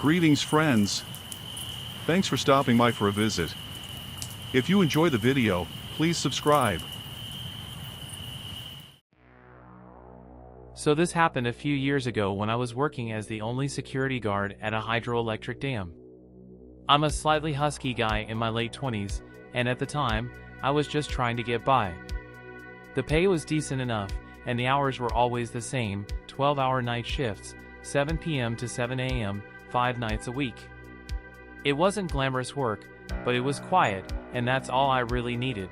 Greetings friends. Thanks for stopping by for a visit. If you enjoy the video, please subscribe. So this happened a few years ago when I was working as the only security guard at a hydroelectric dam. I'm a slightly husky guy in my late 20s, and at the time, I was just trying to get by. The pay was decent enough, and the hours were always the same, 12-hour night shifts, 7 p.m. to 7 a.m., 5 nights a week. It wasn't glamorous work, but it was quiet, and that's all I really needed.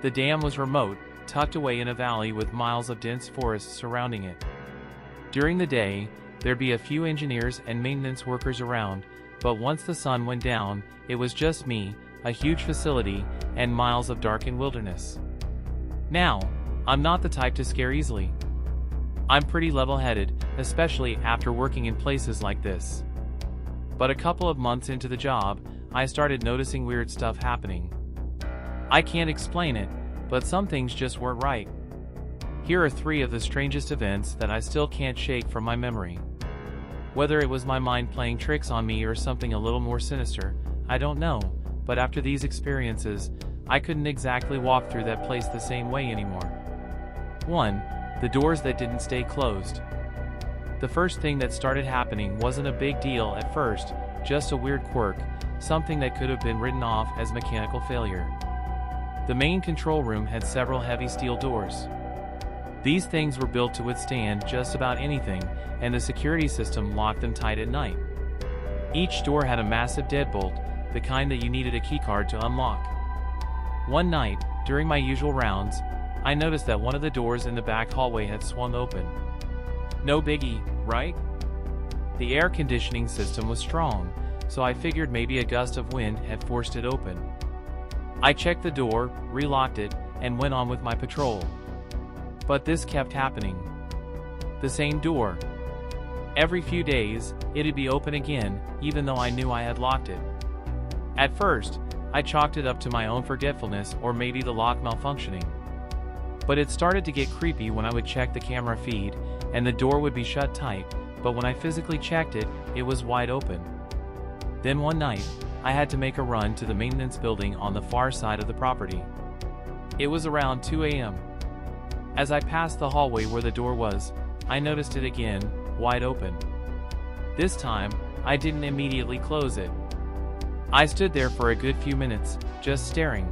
The dam was remote, tucked away in a valley with miles of dense forest surrounding it. During the day, there'd be a few engineers and maintenance workers around, but once the sun went down, it was just me, a huge facility, and miles of darkened wilderness. Now, I'm not the type to scare easily. I'm pretty level-headed, especially after working in places like this. But a couple of months into the job, I started noticing weird stuff happening. I can't explain it, but some things just weren't right. Here are 3 of the strangest events that I still can't shake from my memory. Whether it was my mind playing tricks on me or something a little more sinister, I don't know, but after these experiences, I couldn't exactly walk through that place the same way anymore. 1. The doors that didn't stay closed. The first thing that started happening wasn't a big deal at first, just a weird quirk, something that could have been written off as mechanical failure. The main control room had several heavy steel doors. These things were built to withstand just about anything, and the security system locked them tight at night. Each door had a massive deadbolt, the kind that you needed a keycard to unlock. One night, during my usual rounds, I noticed that one of the doors in the back hallway had swung open. No biggie, right? The air conditioning system was strong, so I figured maybe a gust of wind had forced it open. I checked the door, relocked it, and went on with my patrol. But this kept happening. The same door. Every few days, it'd be open again, even though I knew I had locked it. At first, I chalked it up to my own forgetfulness or maybe the lock malfunctioning. But it started to get creepy when I would check the camera feed, and the door would be shut tight, but when I physically checked it, it was wide open. Then one night, I had to make a run to the maintenance building on the far side of the property. It was around 2 a.m. As I passed the hallway where the door was, I noticed it again, wide open. This time, I didn't immediately close it. I stood there for a good few minutes, just staring.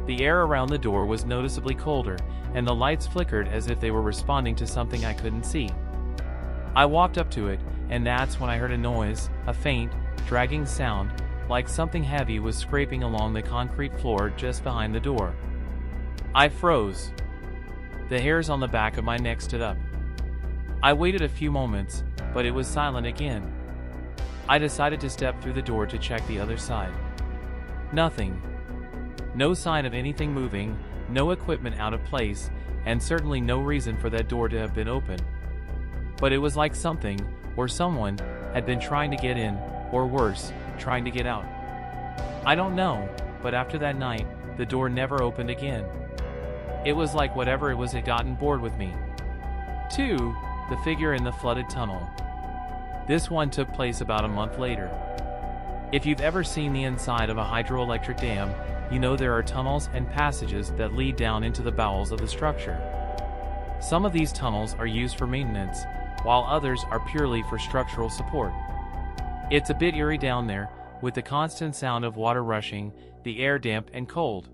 The air around the door was noticeably colder, and the lights flickered as if they were responding to something I couldn't see. I walked up to it, and that's when I heard a noise, a faint, dragging sound, like something heavy was scraping along the concrete floor just behind the door. I froze. The hairs on the back of my neck stood up. I waited a few moments, but it was silent again. I decided to step through the door to check the other side. Nothing. No sign of anything moving, no equipment out of place, and certainly no reason for that door to have been open. But it was like something, or someone, had been trying to get in, or worse, trying to get out. I don't know, but after that night, the door never opened again. It was like whatever it was had gotten bored with me. 2. The figure in the flooded tunnel. This one took place about a month later. If you've ever seen the inside of a hydroelectric dam, you know there are tunnels and passages that lead down into the bowels of the structure. Some of these tunnels are used for maintenance, while others are purely for structural support. It's a bit eerie down there, with the constant sound of water rushing, the air damp and cold.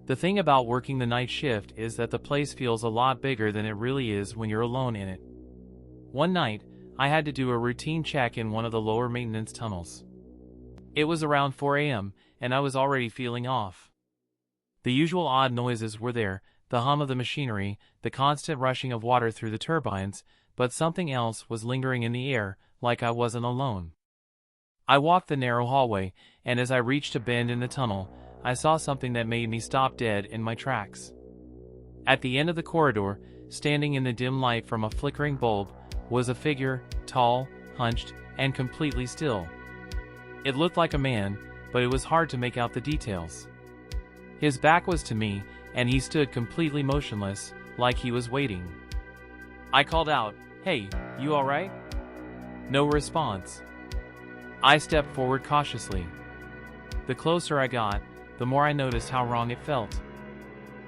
The thing about working the night shift is that the place feels a lot bigger than it really is when you're alone in it. One night, I had to do a routine check in one of the lower maintenance tunnels. It was around 4 a.m., and I was already feeling off. The usual odd noises were there, the hum of the machinery, the constant rushing of water through the turbines, but something else was lingering in the air, like I wasn't alone. I walked the narrow hallway, and as I reached a bend in the tunnel, I saw something that made me stop dead in my tracks. At the end of the corridor, standing in the dim light from a flickering bulb, was a figure, tall, hunched, and completely still. It looked like a man, but it was hard to make out the details. His back was to me, and he stood completely motionless, like he was waiting. I called out, "Hey, you alright?" No response. I stepped forward cautiously. The closer I got, the more I noticed how wrong it felt.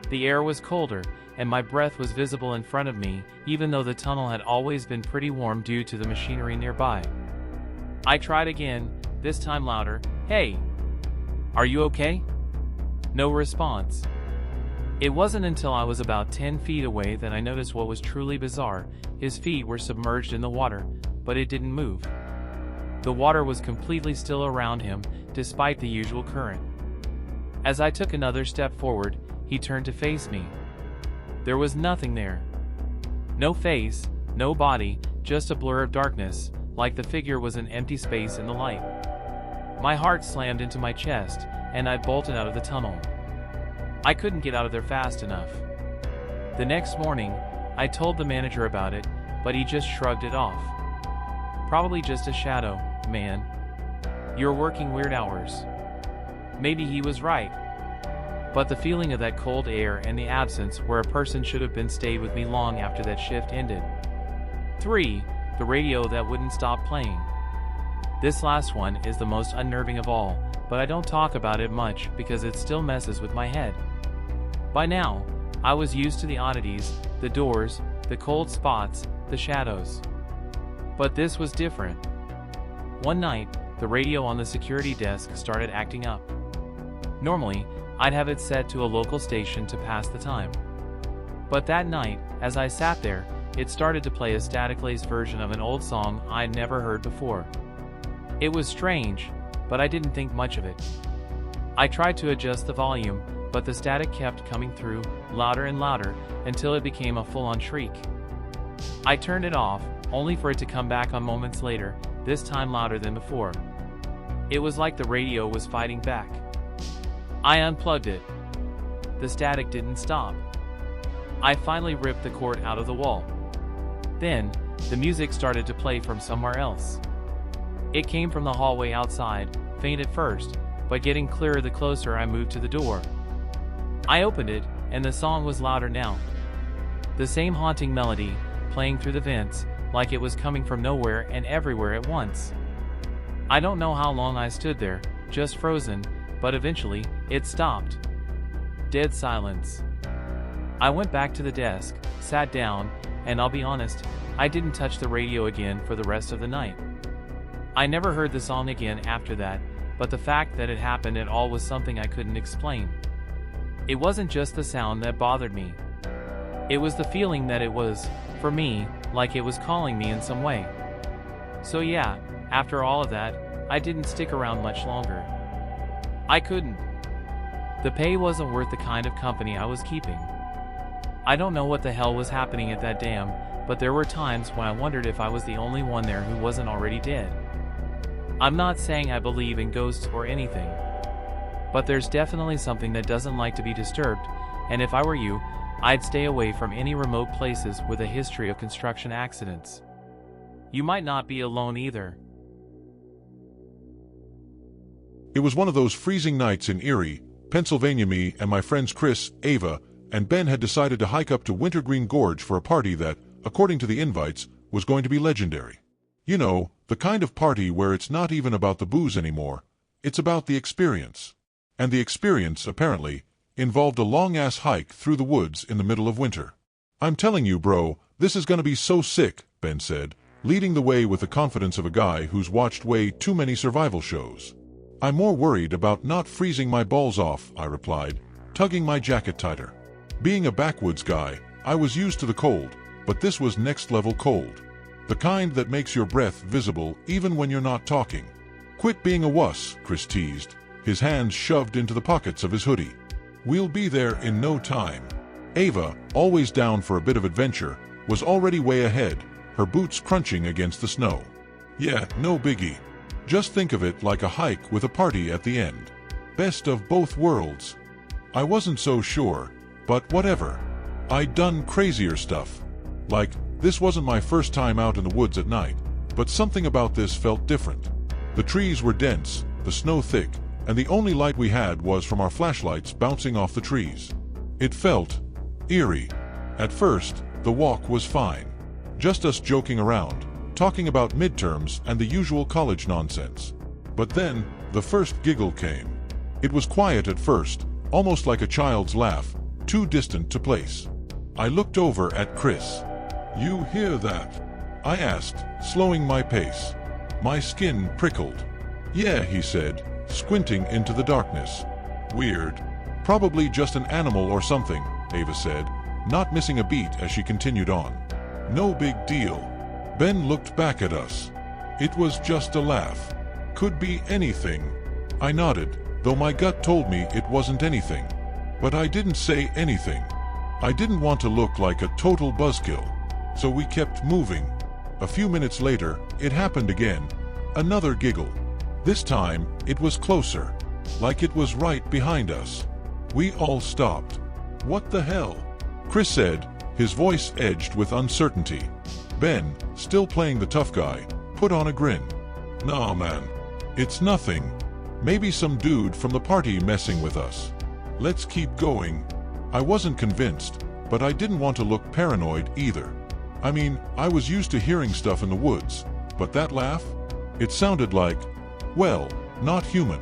The air was colder, and my breath was visible in front of me, even though the tunnel had always been pretty warm due to the machinery nearby. I tried again, this time louder. "Hey! Are you okay?" No response. It wasn't until I was about 10 feet away that I noticed what was truly bizarre. His feet were submerged in the water, but it didn't move. The water was completely still around him, despite the usual current. As I took another step forward, he turned to face me. There was nothing there. No face, no body, just a blur of darkness, like the figure was an empty space in the light. My heart slammed into my chest, and I bolted out of the tunnel. I couldn't get out of there fast enough. The next morning, I told the manager about it, but he just shrugged it off. "Probably just a shadow, man. You're working weird hours." Maybe he was right. But the feeling of that cold air and the absence where a person should have been stayed with me long after that shift ended. 3. The radio that wouldn't stop playing. This last one is the most unnerving of all, but I don't talk about it much because it still messes with my head. By now, I was used to the oddities, the doors, the cold spots, the shadows. But this was different. One night, the radio on the security desk started acting up. Normally, I'd have it set to a local station to pass the time. But that night, as I sat there, it started to play a static-laced version of an old song I'd never heard before. It was strange, but I didn't think much of it. I tried to adjust the volume, but the static kept coming through, louder and louder, until it became a full-on shriek. I turned it off, only for it to come back on moments later, this time louder than before. It was like the radio was fighting back. I unplugged it. The static didn't stop. I finally ripped the cord out of the wall. Then, the music started to play from somewhere else. It came from the hallway outside, faint at first, but getting clearer the closer I moved to the door. I opened it, and the song was louder now. The same haunting melody, playing through the vents, like it was coming from nowhere and everywhere at once. I don't know how long I stood there, just frozen, but eventually, it stopped. Dead silence. I went back to the desk, sat down, and I'll be honest, I didn't touch the radio again for the rest of the night. I never heard the song again after that, but the fact that it happened at all was something I couldn't explain. It wasn't just the sound that bothered me. It was the feeling that it was, for me, like it was calling me in some way. So yeah, after all of that, I didn't stick around much longer. I couldn't. The pay wasn't worth the kind of company I was keeping. I don't know what the hell was happening at that dam, but there were times when I wondered if I was the only one there who wasn't already dead. I'm not saying I believe in ghosts or anything, but there's definitely something that doesn't like to be disturbed, and if I were you, I'd stay away from any remote places with a history of construction accidents. You might not be alone either. It was one of those freezing nights in Erie, Pennsylvania. Me and my friends Chris, Ava, and Ben had decided to hike up to Wintergreen Gorge for a party that, according to the invites, was going to be legendary. You know, the kind of party where it's not even about the booze anymore, it's about the experience. And the experience, apparently, involved a long-ass hike through the woods in the middle of winter. "I'm telling you, bro, this is gonna be so sick," Ben said, leading the way with the confidence of a guy who's watched way too many survival shows. "I'm more worried about not freezing my balls off," I replied, tugging my jacket tighter. Being a backwoods guy, I was used to the cold, but this was next-level cold. The kind that makes your breath visible even when you're not talking. "Quit being a wuss," Chris teased, his hands shoved into the pockets of his hoodie. "We'll be there in no time." Ava, always down for a bit of adventure, was already way ahead, her boots crunching against the snow. "Yeah, no biggie. Just think of it like a hike with a party at the end. Best of both worlds." I wasn't so sure, but whatever. I'd done crazier stuff. Like, this wasn't my first time out in the woods at night, but something about this felt different. The trees were dense, the snow thick, and the only light we had was from our flashlights bouncing off the trees. It felt eerie. At first, the walk was fine. Just us joking around, talking about midterms and the usual college nonsense. But then, the first giggle came. It was quiet at first, almost like a child's laugh, too distant to place. I looked over at Chris. "You hear that?" I asked, slowing my pace. My skin prickled. "Yeah," he said, squinting into the darkness. "Weird. Probably just an animal or something," Ava said, not missing a beat as she continued on. "No big deal." Ben looked back at us. "It was just a laugh. Could be anything." I nodded, though my gut told me it wasn't anything. But I didn't say anything. I didn't want to look like a total buzzkill. So we kept moving. A few minutes later, it happened again. Another giggle. This time, it was closer. Like it was right behind us. We all stopped. "What the hell?" Chris said, his voice edged with uncertainty. Ben, still playing the tough guy, put on a grin. "Nah, man. It's nothing. Maybe some dude from the party messing with us. Let's keep going." I wasn't convinced, but I didn't want to look paranoid either. I mean, I was used to hearing stuff in the woods, but that laugh? It sounded like, well, not human.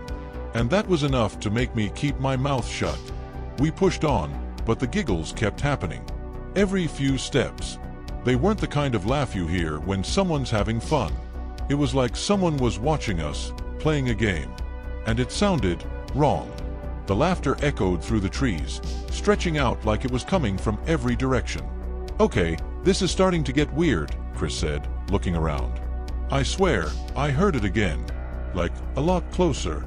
And that was enough to make me keep my mouth shut. We pushed on, but the giggles kept happening. Every few steps. They weren't the kind of laugh you hear when someone's having fun. It was like someone was watching us, playing a game. And it sounded wrong. The laughter echoed through the trees, stretching out like it was coming from every direction. "Okay, this is starting to get weird," Chris said, looking around. "I swear, I heard it again. Like, a lot closer."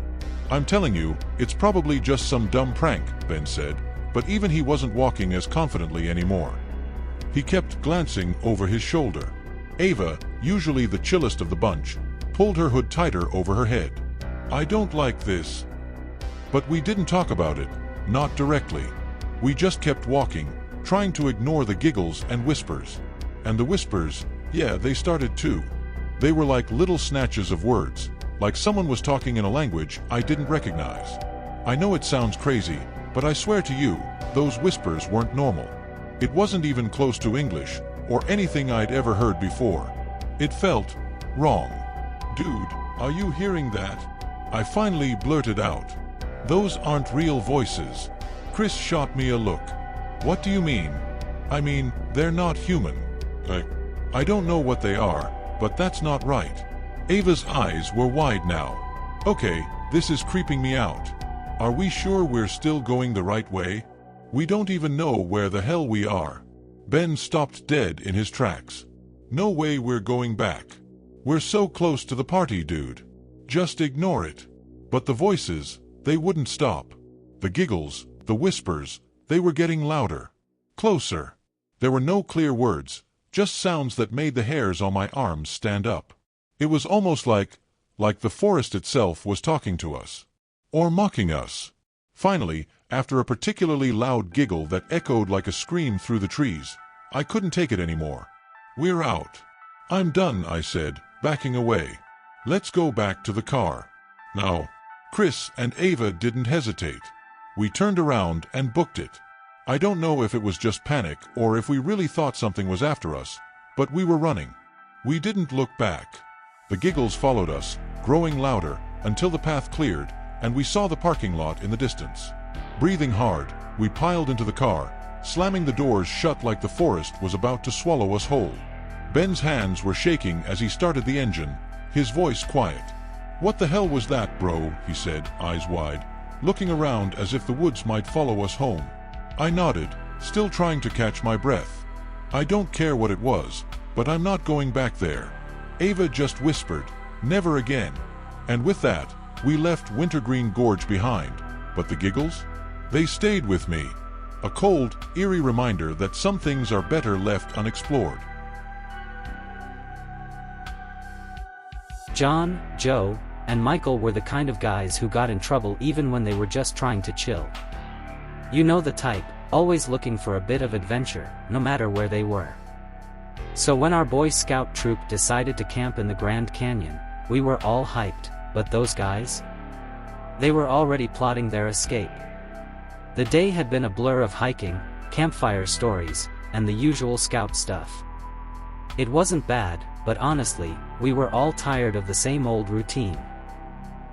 "I'm telling you, it's probably just some dumb prank," Ben said, but even he wasn't walking as confidently anymore. He kept glancing over his shoulder. Ava, usually the chillest of the bunch, pulled her hood tighter over her head. "I don't like this." But we didn't talk about it, not directly. We just kept walking, trying to ignore the giggles and whispers. And the whispers, yeah, they started too. They were like little snatches of words, like someone was talking in a language I didn't recognize. I know it sounds crazy, but I swear to you, those whispers weren't normal. It wasn't even close to English, or anything I'd ever heard before. It felt wrong. "Dude, are you hearing that?" I finally blurted out. "Those aren't real voices." Chris shot me a look. "What do you mean?" "I mean, they're not human." I don't know what they are, but that's not right." Ava's eyes were wide now. "Okay, this is creeping me out. Are we sure we're still going the right way? We don't even know where the hell we are." Ben stopped dead in his tracks. "No way we're going back. We're so close to the party, dude. Just ignore it." But the voices, they wouldn't stop. The giggles, the whispers, they were getting louder. Closer. There were no clear words, just sounds that made the hairs on my arms stand up. It was almost like the forest itself was talking to us. Or mocking us. Finally, after a particularly loud giggle that echoed like a scream through the trees, I couldn't take it anymore. "We're out." "I'm done," I said, backing away. "Let's go back to the car." "Now." Chris and Ava didn't hesitate. We turned around and booked it. I don't know if it was just panic or if we really thought something was after us, but we were running. We didn't look back. The giggles followed us, growing louder, until the path cleared, and we saw the parking lot in the distance. Breathing hard, we piled into the car, slamming the doors shut like the forest was about to swallow us whole. Ben's hands were shaking as he started the engine, his voice quiet. "What the hell was that, bro?" he said, eyes wide, looking around as if the woods might follow us home. I nodded, still trying to catch my breath. "I don't care what it was, but I'm not going back there." Ava just whispered, "Never again." And with that, we left Wintergreen Gorge behind. But the giggles? They stayed with me. A cold, eerie reminder that some things are better left unexplored. John, Joe, and Michael were the kind of guys who got in trouble even when they were just trying to chill. You know the type, always looking for a bit of adventure, no matter where they were. So when our Boy Scout troop decided to camp in the Grand Canyon, we were all hyped, but those guys? They were already plotting their escape. The day had been a blur of hiking, campfire stories, and the usual scout stuff. It wasn't bad, but honestly, we were all tired of the same old routine.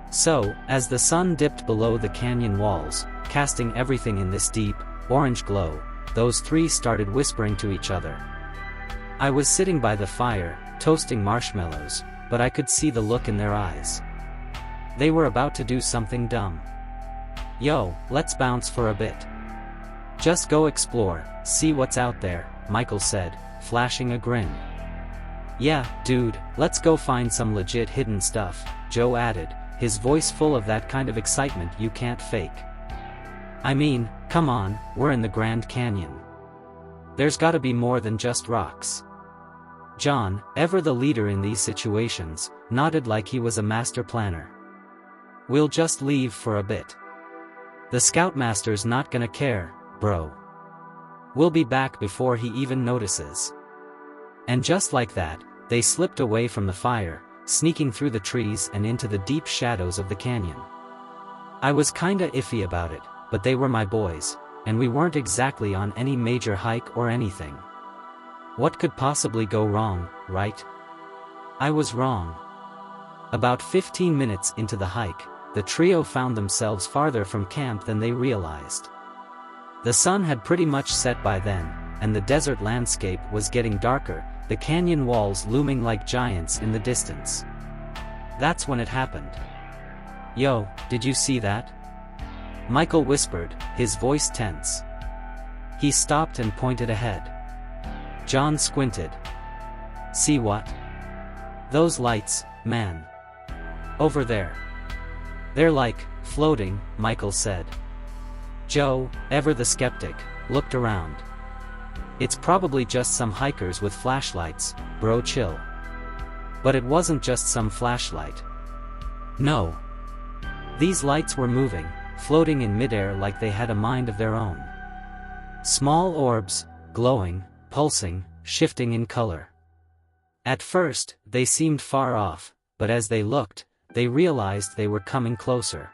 So, as the sun dipped below the canyon walls, casting everything in this deep, orange glow, those three started whispering to each other. I was sitting by the fire, toasting marshmallows, but I could see the look in their eyes. They were about to do something dumb. "Yo, let's bounce for a bit. Just go explore, see what's out there," Michael said, flashing a grin. "Yeah, dude, let's go find some legit hidden stuff," Joe added, his voice full of that kind of excitement you can't fake. "I mean, come on, we're in the Grand Canyon. There's gotta be more than just rocks." John, ever the leader in these situations, nodded like he was a master planner. "We'll just leave for a bit. The Scoutmaster's not gonna care, bro. We'll be back before he even notices." And just like that, they slipped away from the fire, sneaking through the trees and into the deep shadows of the canyon. I was kinda iffy about it, but they were my boys, and we weren't exactly on any major hike or anything. What could possibly go wrong, right? I was wrong. About 15 minutes into the hike, the trio found themselves farther from camp than they realized. The sun had pretty much set by then, and the desert landscape was getting darker, the canyon walls looming like giants in the distance. That's when it happened. "Yo, did you see that?" Michael whispered, his voice tense. He stopped and pointed ahead. John squinted. "See what? Those lights, man. Over there. They're like, floating," Michael said. Joe, ever the skeptic, looked around. "It's probably just some hikers with flashlights, bro, chill." But it wasn't just some flashlight. No. These lights were moving, floating in midair like they had a mind of their own. Small orbs, glowing, pulsing, shifting in color. At first, they seemed far off, but as they looked, they realized they were coming closer.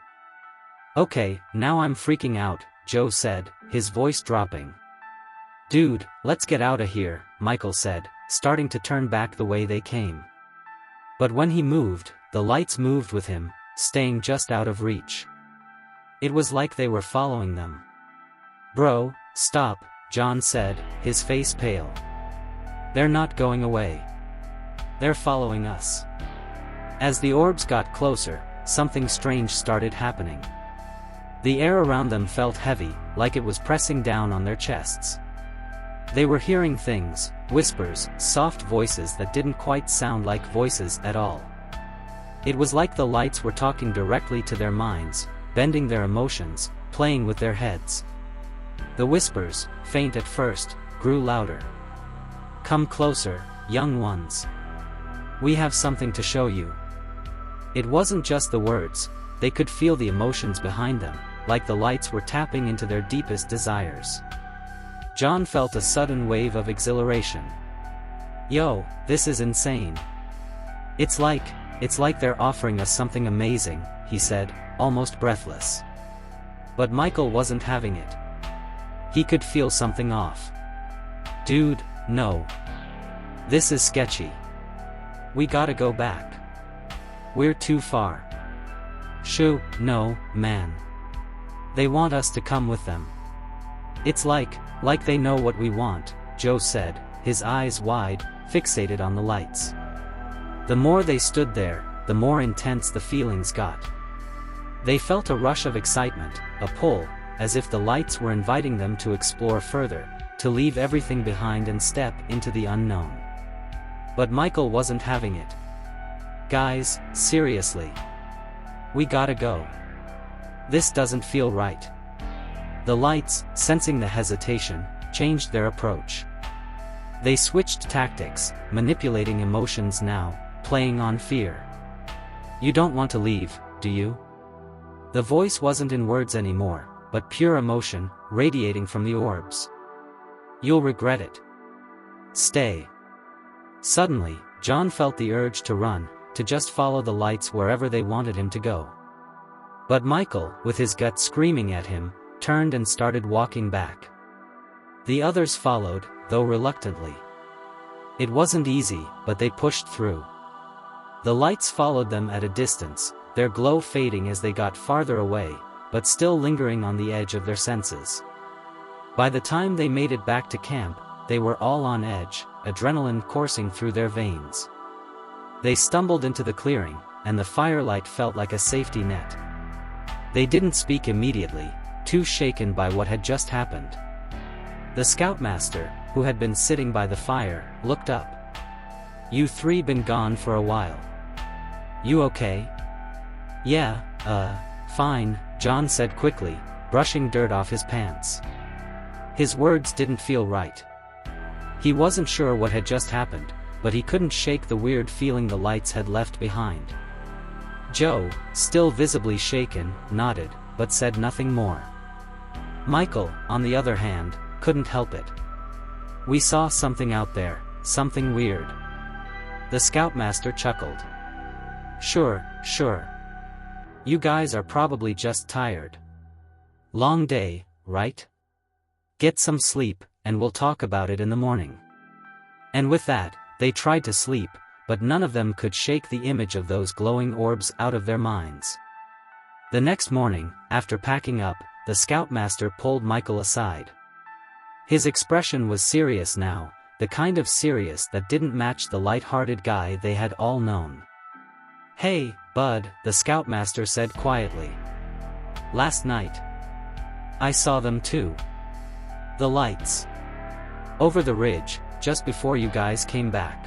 "Okay, now I'm freaking out," Joe said, his voice dropping. "Dude, let's get out of here," Michael said, starting to turn back the way they came. But when he moved, the lights moved with him, staying just out of reach. It was like they were following them. "Bro, stop," John said, his face pale. "They're not going away. They're following us." As the orbs got closer, something strange started happening. The air around them felt heavy, like it was pressing down on their chests. They were hearing things, whispers, soft voices that didn't quite sound like voices at all. It was like the lights were talking directly to their minds, bending their emotions, playing with their heads. The whispers, faint at first, grew louder. "Come closer, young ones. We have something to show you." It wasn't just the words, they could feel the emotions behind them, like the lights were tapping into their deepest desires. John felt a sudden wave of exhilaration. "Yo, this is insane. It's like they're offering us something amazing," he said, almost breathless. But Michael wasn't having it. He could feel something off. "Dude, no. This is sketchy. We gotta go back. We're too far." "Shoo, no, man. They want us to come with them. It's like they know what we want," Joe said, his eyes wide, fixated on the lights. The more they stood there, the more intense the feelings got. They felt a rush of excitement, a pull, as if the lights were inviting them to explore further, to leave everything behind and step into the unknown. But Michael wasn't having it. "Guys, seriously. We gotta go. This doesn't feel right." The lights, sensing the hesitation, changed their approach. They switched tactics, manipulating emotions now, playing on fear. "You don't want to leave, do you?" The voice wasn't in words anymore, but pure emotion, radiating from the orbs. "You'll regret it. Stay." Suddenly, John felt the urge to run, to just follow the lights wherever they wanted him to go. But Michael, with his gut screaming at him, turned and started walking back. The others followed, though reluctantly. It wasn't easy, but they pushed through. The lights followed them at a distance, their glow fading as they got farther away, but still lingering on the edge of their senses. By the time they made it back to camp, they were all on edge, adrenaline coursing through their veins. They stumbled into the clearing, and the firelight felt like a safety net. They didn't speak immediately, too shaken by what had just happened. The scoutmaster, who had been sitting by the fire, looked up. "You three been gone for a while. You okay?" "Yeah, fine," John said quickly, brushing dirt off his pants. His words didn't feel right. He wasn't sure what had just happened, but he couldn't shake the weird feeling the lights had left behind. Joe, still visibly shaken, nodded, but said nothing more. Michael, on the other hand, couldn't help it. "We saw something out there, something weird." The scoutmaster chuckled. Sure. You guys are probably just tired. Long day, right? Get some sleep, and we'll talk about it in the morning." And with that, they tried to sleep, but none of them could shake the image of those glowing orbs out of their minds. The next morning, after packing up, the scoutmaster pulled Michael aside. His expression was serious now, the kind of serious that didn't match the light-hearted guy they had all known. "Hey, bud," the scoutmaster said quietly. "Last night, I saw them too. The lights. Over the ridge, just before you guys came back.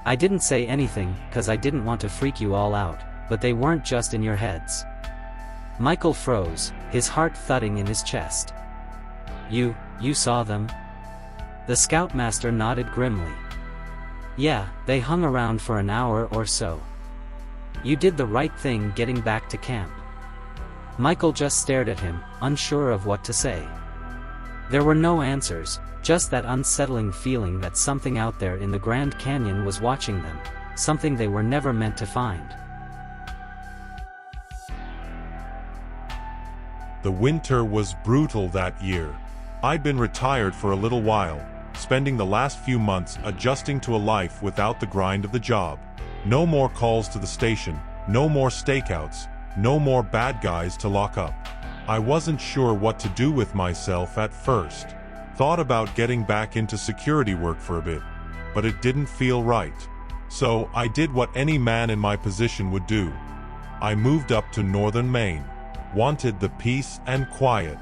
I didn't say anything, 'cause I didn't want to freak you all out, but they weren't just in your heads." Michael froze, his heart thudding in his chest. You saw them?" The scoutmaster nodded grimly. "Yeah, they hung around for an hour or so. You did the right thing getting back to camp." Michael just stared at him, unsure of what to say. There were no answers, just that unsettling feeling that something out there in the Grand Canyon was watching them, something they were never meant to find. The winter was brutal that year. I'd been retired for a little while, spending the last few months adjusting to a life without the grind of the job. No more calls to the station, no more stakeouts, no more bad guys to lock up. I wasn't sure what to do with myself at first. Thought about getting back into security work for a bit, but it didn't feel right. So I did what any man in my position would do. I moved up to northern Maine. Wanted the peace and quiet.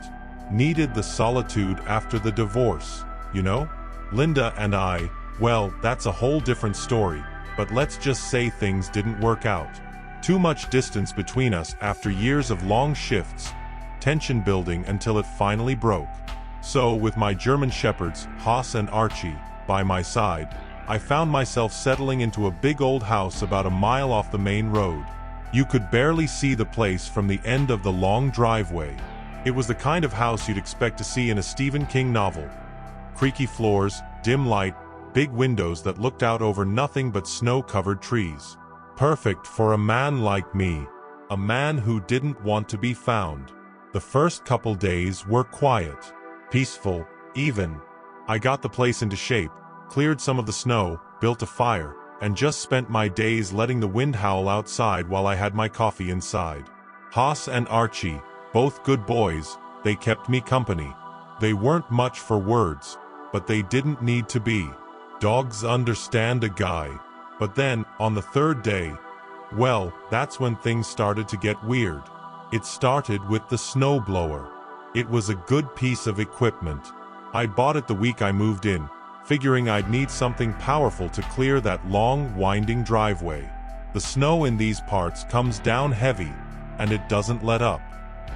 Needed the solitude after the divorce, you know? Linda and I, well, that's a whole different story, but let's just say things didn't work out. Too much distance between us after years of long shifts, tension building until it finally broke. So, with my German shepherds, Haas and Archie, by my side, I found myself settling into a big old house about a mile off the main road. You could barely see the place from the end of the long driveway. It was the kind of house you'd expect to see in a Stephen King novel. Creaky floors, dim light, big windows that looked out over nothing but snow-covered trees. Perfect for a man like me, a man who didn't want to be found. The first couple days were quiet, peaceful, even. I got the place into shape, cleared some of the snow, built a fire, and just spent my days letting the wind howl outside while I had my coffee inside. Haas and Archie, both good boys, they kept me company. They weren't much for words, but they didn't need to be. Dogs understand a guy. But then, on the third day, well, that's when things started to get weird. It started with the snowblower. It was a good piece of equipment. I bought it the week I moved in, figuring I'd need something powerful to clear that long, winding driveway. The snow in these parts comes down heavy, and it doesn't let up.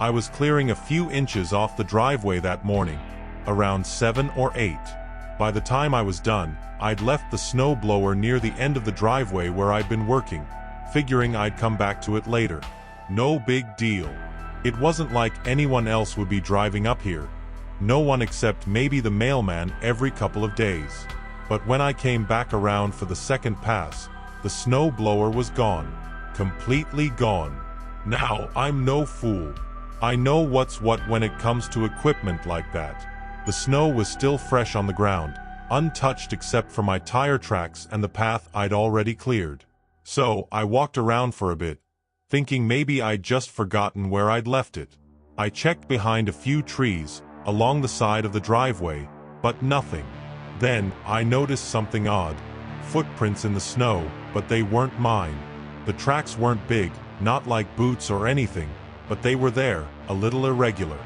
I was clearing a few inches off the driveway that morning, around 7 or 8. By the time I was done, I'd left the snowblower near the end of the driveway where I'd been working, figuring I'd come back to it later. No big deal. It wasn't like anyone else would be driving up here. No one except maybe the mailman every couple of days. But when I came back around for the second pass, the snowblower was gone. Completely gone. Now, I'm no fool. I know what's what when it comes to equipment like that. The snow was still fresh on the ground, untouched except for my tire tracks and the path I'd already cleared. So, I walked around for a bit, thinking maybe I'd just forgotten where I'd left it. I checked behind a few trees, along the side of the driveway, but nothing. Then, I noticed something odd. Footprints in the snow, but they weren't mine. The tracks weren't big, not like boots or anything, but they were there, a little irregular.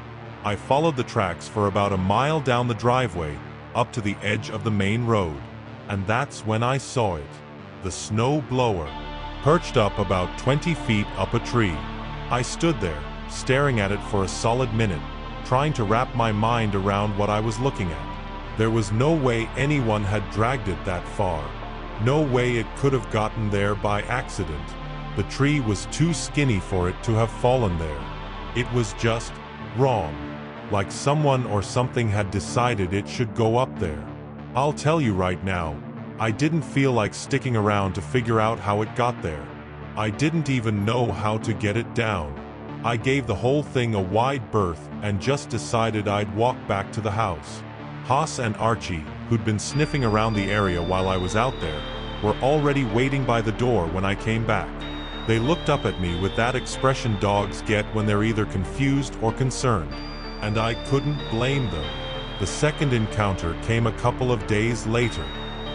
I followed the tracks for about a mile down the driveway, up to the edge of the main road. And that's when I saw it. The snow blower, perched up about 20 feet up a tree. I stood there, staring at it for a solid minute, trying to wrap my mind around what I was looking at. There was no way anyone had dragged it that far. No way it could have gotten there by accident. The tree was too skinny for it to have fallen there. It was just wrong. Like someone or something had decided it should go up there. I'll tell you right now, I didn't feel like sticking around to figure out how it got there. I didn't even know how to get it down. I gave the whole thing a wide berth and just decided I'd walk back to the house. Haas and Archie, who'd been sniffing around the area while I was out there, were already waiting by the door when I came back. They looked up at me with that expression dogs get when they're either confused or concerned, and I couldn't blame them. The second encounter came a couple of days later.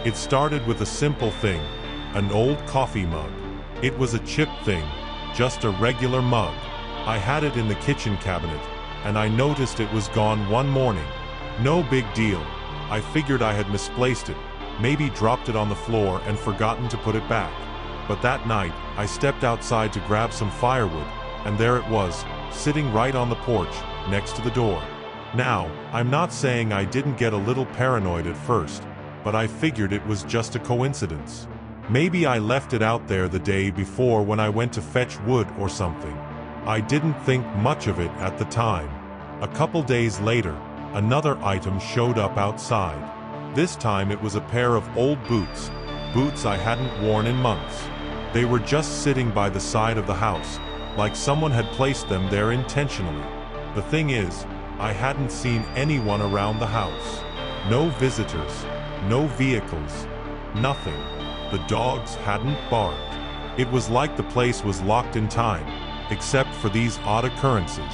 It started with a simple thing, an old coffee mug. It was a chip thing, just a regular mug. I had it in the kitchen cabinet, and I noticed it was gone one morning. No big deal. I figured I had misplaced it, maybe dropped it on the floor and forgotten to put it back. But that night, I stepped outside to grab some firewood, and there it was, sitting right on the porch, next to the door. Now, I'm not saying I didn't get a little paranoid at first, but I figured it was just a coincidence. Maybe I left it out there the day before when I went to fetch wood or something. I didn't think much of it at the time. A couple days later, another item showed up outside. This time it was a pair of old boots, boots I hadn't worn in months. They were just sitting by the side of the house, like someone had placed them there intentionally. The thing is, I hadn't seen anyone around the house. No visitors, no vehicles, nothing. The dogs hadn't barked. It was like the place was locked in time, except for these odd occurrences.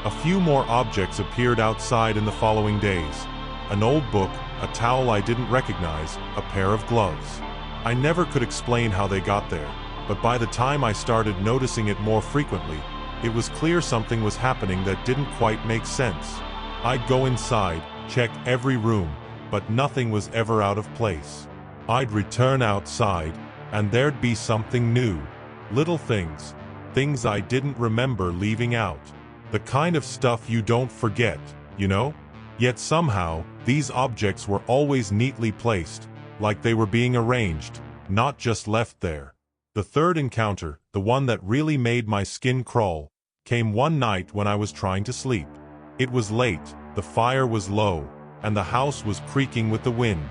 A few more objects appeared outside in the following days. An old book, a towel I didn't recognize, a pair of gloves. I never could explain how they got there, but by the time I started noticing it more frequently, it was clear something was happening that didn't quite make sense. I'd go inside, check every room, but nothing was ever out of place. I'd return outside, and there'd be something new. Little things. Things I didn't remember leaving out. The kind of stuff you don't forget, you know? Yet somehow, these objects were always neatly placed, like they were being arranged, not just left there. The third encounter, the one that really made my skin crawl, came one night when I was trying to sleep. It was late, the fire was low, and the house was creaking with the wind.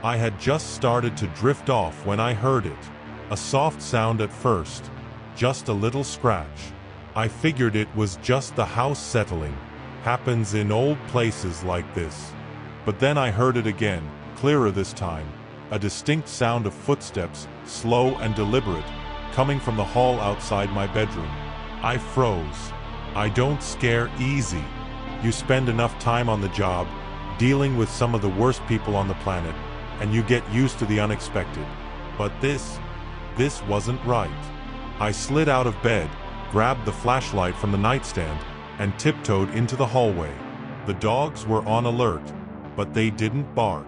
I had just started to drift off when I heard it. A soft sound at first, just a little scratch. I figured it was just the house settling. Happens in old places like this. But then I heard it again, clearer this time. A distinct sound of footsteps, slow and deliberate, coming from the hall outside my bedroom. I froze. I don't scare easy. You spend enough time on the job, dealing with some of the worst people on the planet, and you get used to the unexpected. But this wasn't right. I slid out of bed, grabbed the flashlight from the nightstand, and tiptoed into the hallway. The dogs were on alert, but they didn't bark.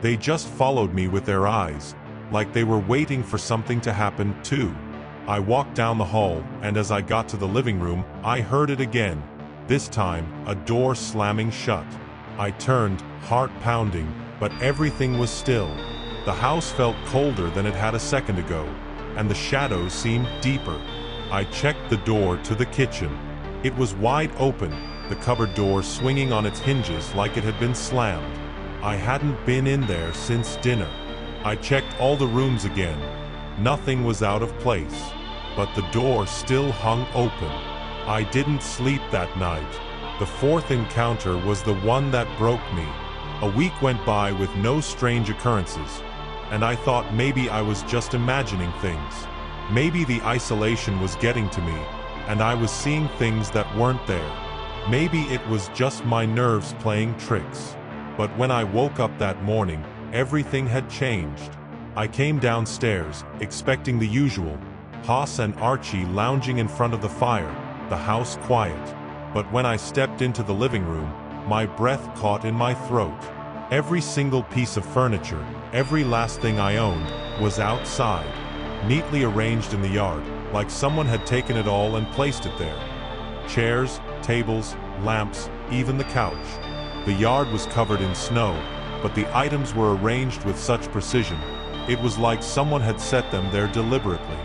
They just followed me with their eyes, like they were waiting for something to happen too. I walked down the hall, and as I got to the living room, I heard it again. This time, a door slamming shut. I turned, heart pounding, but everything was still. The house felt colder than it had a second ago, and the shadows seemed deeper. I checked the door to the kitchen. It was wide open, the cupboard door swinging on its hinges like it had been slammed. I hadn't been in there since dinner. I checked all the rooms again. Nothing was out of place, but the door still hung open. I didn't sleep that night. The fourth encounter was the one that broke me. A week went by with no strange occurrences, and I thought maybe I was just imagining things. Maybe the isolation was getting to me, and I was seeing things that weren't there. Maybe it was just my nerves playing tricks. But when I woke up that morning, everything had changed. I came downstairs, expecting the usual, Haas and Archie lounging in front of the fire, the house quiet. But when I stepped into the living room, my breath caught in my throat. Every single piece of furniture, every last thing I owned, was outside, neatly arranged in the yard, like someone had taken it all and placed it there. Chairs, tables, lamps, even the couch. The yard was covered in snow, but the items were arranged with such precision, it was like someone had set them there deliberately.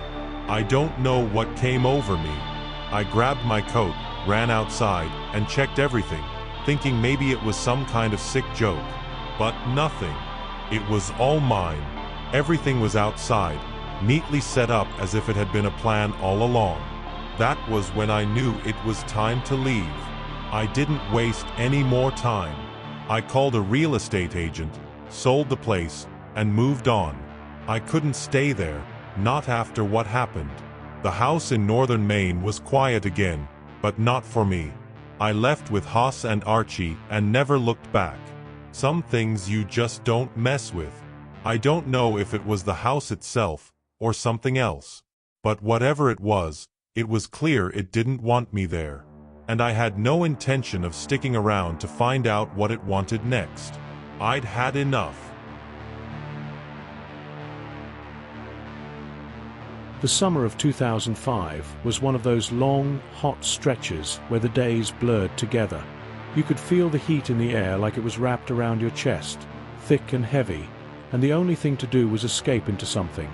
I don't know what came over me. I grabbed my coat, ran outside, and checked everything, thinking maybe it was some kind of sick joke. But nothing. It was all mine. Everything was outside, neatly set up as if it had been a plan all along. That was when I knew it was time to leave. I didn't waste any more time. I called a real estate agent, sold the place, and moved on. I couldn't stay there, not after what happened. The house in northern Maine was quiet again, but not for me. I left with Haas and Archie and never looked back. Some things you just don't mess with. I don't know if it was the house itself, or something else. But whatever it was clear it didn't want me there. And I had no intention of sticking around to find out what it wanted next. I'd had enough. The summer of 2005 was one of those long, hot stretches where the days blurred together. You could feel the heat in the air like it was wrapped around your chest, thick and heavy, and the only thing to do was escape into something,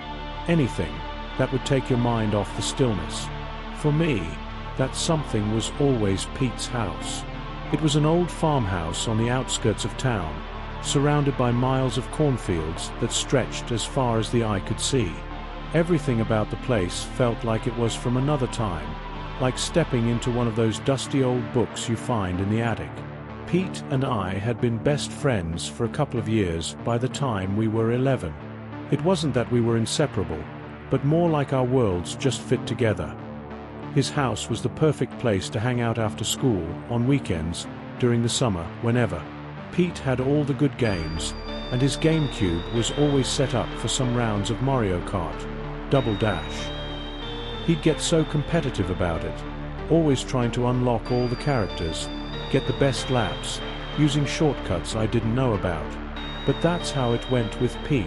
anything, that would take your mind off the stillness. For me, that something was always Pete's house. It was an old farmhouse on the outskirts of town, surrounded by miles of cornfields that stretched as far as the eye could see. Everything about the place felt like it was from another time, like stepping into one of those dusty old books you find in the attic. Pete and I had been best friends for a couple of years by the time we were 11. It wasn't that we were inseparable, but more like our worlds just fit together. His house was the perfect place to hang out after school, on weekends, during the summer, whenever. Pete had all the good games, and his GameCube was always set up for some rounds of Mario Kart, Double Dash. He'd get so competitive about it, always trying to unlock all the characters, get the best laps, using shortcuts I didn't know about. But that's how it went with Pete,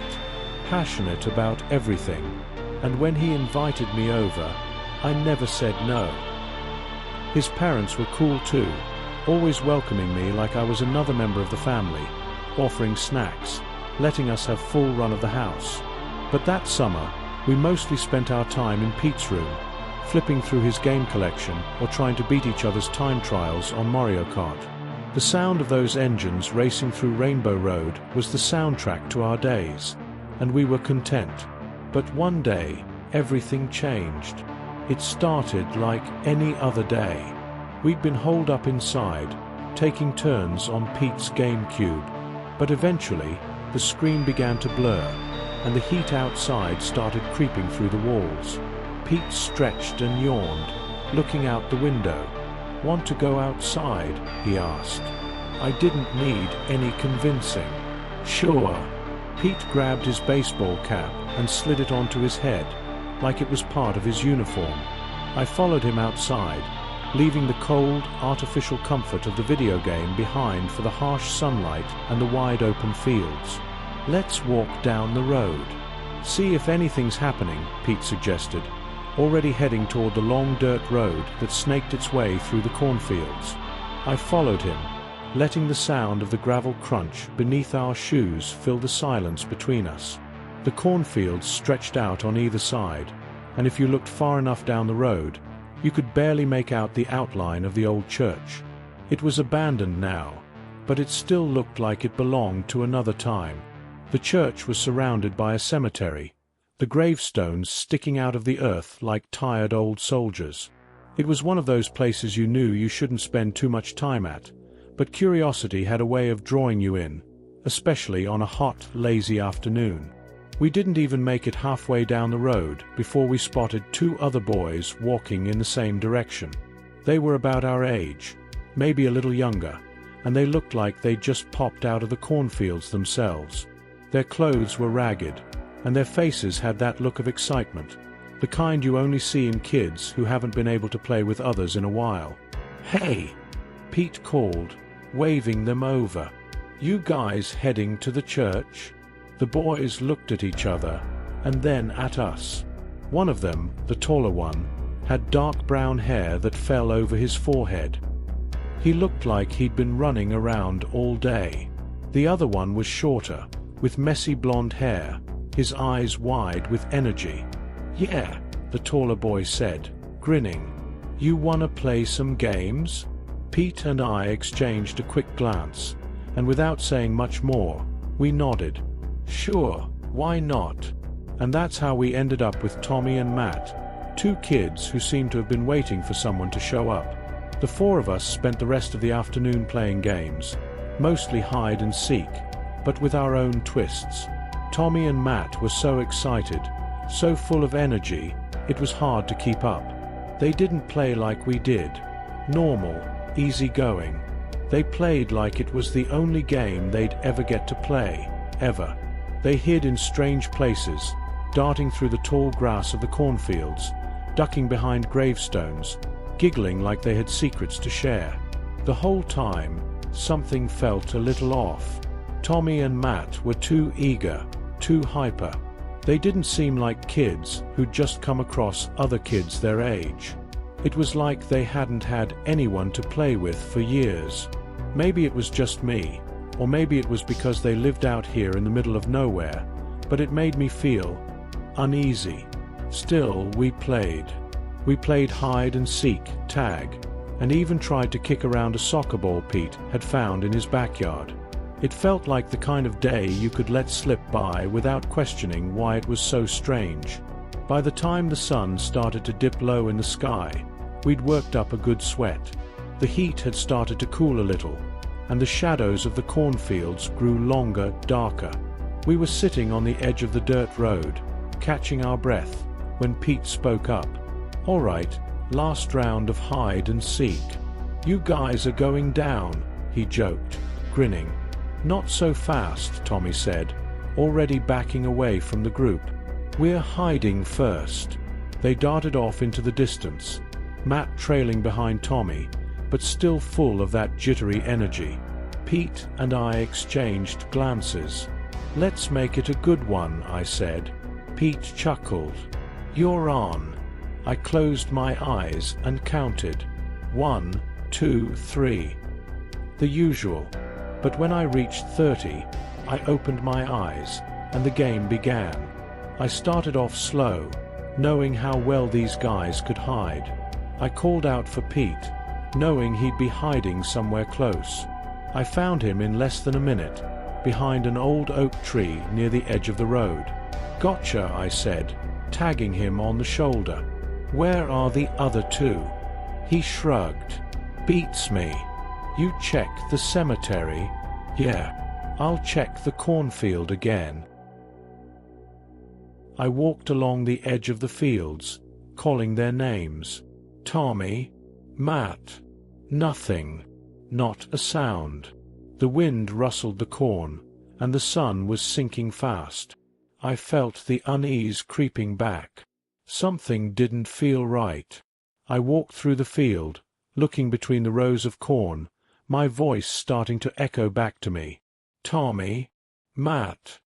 passionate about everything, and when he invited me over, I never said no. His parents were cool too, always welcoming me like I was another member of the family, offering snacks, letting us have full run of the house. But that summer, we mostly spent our time in Pete's room, flipping through his game collection or trying to beat each other's time trials on Mario Kart. The sound of those engines racing through Rainbow Road was the soundtrack to our days, and we were content. But one day, everything changed. It started like any other day. We'd been holed up inside, taking turns on Pete's GameCube, but eventually, the screen began to blur, and the heat outside started creeping through the walls. Pete stretched and yawned, looking out the window. "Want to go outside?" he asked. I didn't need any convincing. "Sure." Pete grabbed his baseball cap and slid it onto his head, like it was part of his uniform. I followed him outside, leaving the cold, artificial comfort of the video game behind for the harsh sunlight and the wide open fields. "Let's walk down the road. See if anything's happening," Pete suggested, already heading toward the long dirt road that snaked its way through the cornfields. I followed him, letting the sound of the gravel crunch beneath our shoes fill the silence between us. The cornfields stretched out on either side, and if you looked far enough down the road, you could barely make out the outline of the old church. It was abandoned now, but it still looked like it belonged to another time. The church was surrounded by a cemetery, the gravestones sticking out of the earth like tired old soldiers. It was one of those places you knew you shouldn't spend too much time at, but curiosity had a way of drawing you in, especially on a hot, lazy afternoon. We didn't even make it halfway down the road before we spotted two other boys walking in the same direction. They were about our age, maybe a little younger, and they looked like they'd just popped out of the cornfields themselves. Their clothes were ragged, and their faces had that look of excitement, the kind you only see in kids who haven't been able to play with others in a while. "Hey!" Pete called, waving them over. "You guys heading to the church?" The boys looked at each other, and then at us. One of them, the taller one, had dark brown hair that fell over his forehead. He looked like he'd been running around all day. The other one was shorter, with messy blonde hair, his eyes wide with energy. "Yeah," the taller boy said, grinning. "You wanna play some games?" Pete and I exchanged a quick glance, and without saying much more, we nodded. "Sure, why not?" And that's how we ended up with Tommy and Matt, two kids who seemed to have been waiting for someone to show up. The four of us spent the rest of the afternoon playing games, mostly hide and seek, but with our own twists. Tommy and Matt were so excited, so full of energy, it was hard to keep up. They didn't play like we did, normal, easygoing. They played like it was the only game they'd ever get to play, ever. They hid in strange places, darting through the tall grass of the cornfields, ducking behind gravestones, giggling like they had secrets to share. The whole time, something felt a little off. Tommy and Matt were too eager, too hyper. They didn't seem like kids who'd just come across other kids their age. It was like they hadn't had anyone to play with for years. Maybe it was just me, or maybe it was because they lived out here in the middle of nowhere, but it made me feel uneasy. Still, we played. We played hide and seek, tag, and even tried to kick around a soccer ball Pete had found in his backyard. It felt like the kind of day you could let slip by without questioning why it was so strange. By the time the sun started to dip low in the sky, we'd worked up a good sweat. The heat had started to cool a little, and the shadows of the cornfields grew longer, darker. We were sitting on the edge of the dirt road, catching our breath, when Pete spoke up. "All right, last round of hide and seek. You guys are going down," he joked, grinning. "Not so fast," Tommy said, already backing away from the group. "We're hiding first." They darted off into the distance, Matt trailing behind Tommy, but still full of that jittery energy. Pete and I exchanged glances. "Let's make it a good one," I said. Pete chuckled. "You're on." I closed my eyes and counted. 1, 2, 3. The usual. But when I reached 30, I opened my eyes, and the game began. I started off slow, knowing how well these guys could hide. I called out for Pete, knowing he'd be hiding somewhere close. I found him in less than a minute, behind an old oak tree near the edge of the road. "Gotcha," I said, tagging him on the shoulder. "Where are the other two?" He shrugged. "Beats me. You check the cemetery?" "Yeah. I'll check the cornfield again." I walked along the edge of the fields, calling their names. Tommy, Matt. Nothing. Not a sound. The wind rustled the corn, and the sun was sinking fast. I felt the unease creeping back. Something didn't feel right. I walked through the field, looking between the rows of corn, my voice starting to echo back to me. "Tommy, Matt."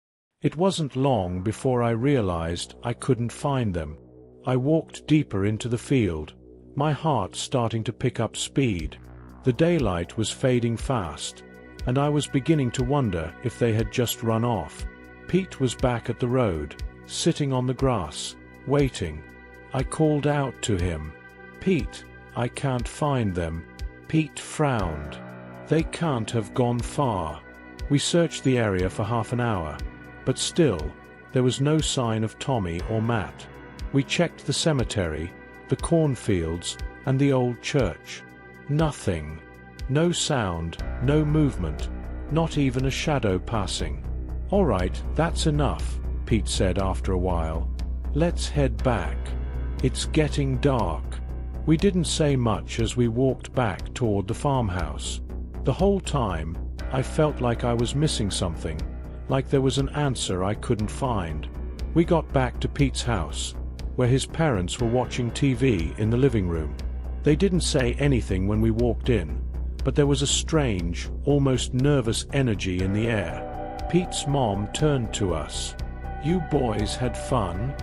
It wasn't long before I realized I couldn't find them. I walked deeper into the field, my heart starting to pick up speed. The daylight was fading fast, and I was beginning to wonder if they had just run off. Pete was back at the road, sitting on the grass, waiting. I called out to him. "Pete, I can't find them." Pete frowned. "They can't have gone far." We searched the area for half an hour, but still, there was no sign of Tommy or Matt. We checked the cemetery, the cornfields, and the old church. Nothing. No sound, no movement, Not even a shadow passing. "All right, that's enough," Pete said after a while. "Let's head back. It's getting dark." We didn't say much as we walked back toward the farmhouse. The whole time, I felt like I was missing something, like there was an answer I couldn't find. We got back to Pete's house, where his parents were watching TV in the living room. They didn't say anything when we walked in, but there was a strange, almost nervous energy in the air. Pete's mom turned to us. "You boys had fun?"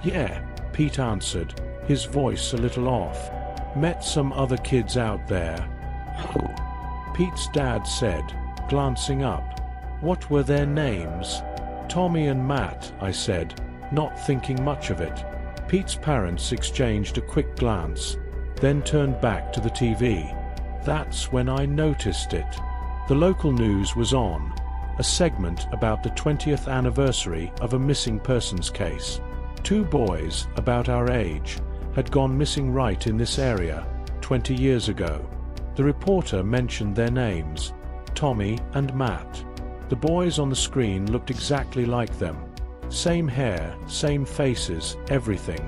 "Yeah," Pete answered, his voice a little off. "Met some other kids out there?" Pete's dad said, glancing up. "What were their names?" "Tommy and Matt," I said, not thinking much of it. Pete's parents exchanged a quick glance, then turned back to the TV. That's when I noticed it. The local news was on, a segment about the 20th anniversary of a missing persons case. 2 boys, about our age, had gone missing right in this area, 20 years ago. The reporter mentioned their names, Tommy and Matt. The boys on the screen looked exactly like them. Same hair, same faces, everything.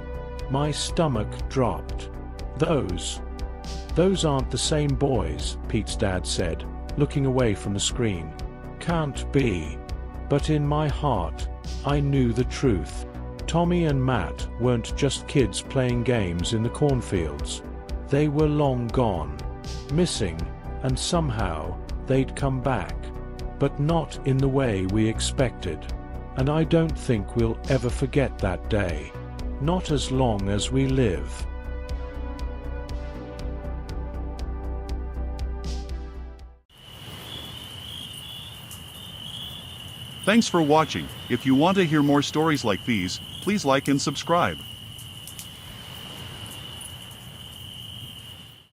My stomach dropped. Those aren't the same boys," Pete's dad said, looking away from the screen. "Can't be." But in my heart, I knew the truth. Tommy and Matt weren't just kids playing games in the cornfields. They were long gone, missing, and somehow they'd come back. But not in the way we expected. And I don't think we'll ever forget that day. Not as long as we live. Thanks for watching. If you want to hear more stories like these, please like and subscribe.